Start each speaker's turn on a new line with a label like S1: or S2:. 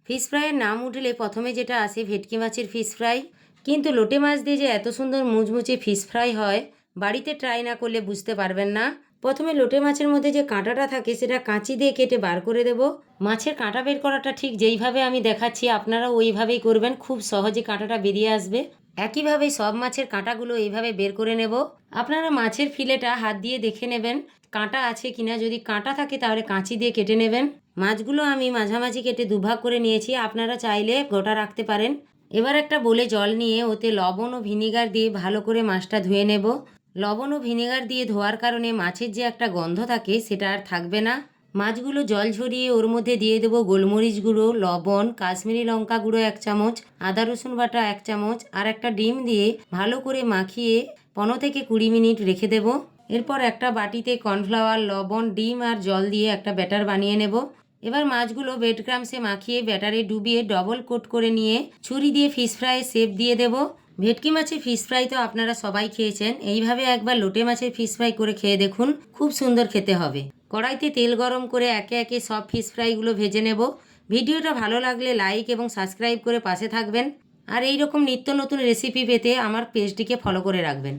S1: Fish ফ্রাইয়ের নাম উঠলে প্রথমে যেটা আসে ভেটকি মাছের ফিশ ফ্রাই, কিন্তু লোটে মাছ দিয়ে যে এত সুন্দর মুচমুচে ফিশ ফ্রাই হয় বাড়িতে ট্রাই না করলে বুঝতে পারবেন না। প্রথমে লোটে মাছের মধ্যে যে কাঁটাটা থাকে সেটা কাঁচি দিয়ে কেটে বার করে দেব। মাছের কাঁটা বের করাটা ঠিক যেইভাবে আমি দেখাচ্ছি আপনারা ওইভাবেই করবেন, খুব সহজে কাঁটাটা বেরিয়ে আসবে। একইভাবে সব মাছের কাঁটাগুলো এইভাবে বের করে নেব। আপনারা মাছের ফিলেটা হাত দিয়ে দেখে নেবেন কাঁটা আছে কিনা, যদি কাঁটা থাকে তাহলে কাঁচি দিয়ে কেটে নেবেন। মাছগুলো আমি মাঝামাঝি কেটে দুভাগ করে নিয়েছি, আপনারা চাইলে গোটা রাখতে পারেন। এবার একটা বোলে জল নিয়ে ওতে লবণ ও ভিনিগার দিয়ে ভালো করে মাছটা ধুয়ে নেব। লবণ ও ভিনেগার দিয়ে ধোয়ার কারণে মাছের যে একটা গন্ধ থাকে সেটা আর থাকবে না। মাছগুলো জল ঝরিয়ে ওর মধ্যে দিয়ে দেবো গোলমরিচ গুঁড়ো, লবণ, কাশ্মীরি লঙ্কা গুঁড়ো 1 চামচ, আদা রসুন বাটা 1 চামচ আর একটা ডিম দিয়ে ভালো করে মাখিয়ে 15 থেকে 20 মিনিট রেখে দেব। এরপর একটা বাটিতে কর্নফ্লাওয়ার, লবণ, ডিম আর জল দিয়ে একটা ব্যাটার বানিয়ে নেব। এবার মাছগুলো ব্রেড ক্রামসে মাখিয়ে ব্যাটারে ডুবিয়ে ডবল কোট করে নিয়ে ছুরি দিয়ে ফিশ ফ্রাইয়ের শেপ দিয়ে দেব। ভেটকি মাছের ফিশ ফ্রাই তো আপনারা সবাই খেয়েছেন, এইভাবে একবার লোটে মাছের ফিশ ফ্রাই করে খেয়ে দেখুন, খুব সুন্দর খেতে হবে। কড়াইতে তেল গরম করে একে একে সব ফিশ ফ্রাইগুলো ভেজে নেব। ভিডিওটা ভালো লাগলে লাইক এবং সাবস্ক্রাইব করে পাশে থাকবেন, আর এই রকম নিত্য নতুন রেসিপি পেতে আমার পেজটিকে ফলো করে রাখবেন।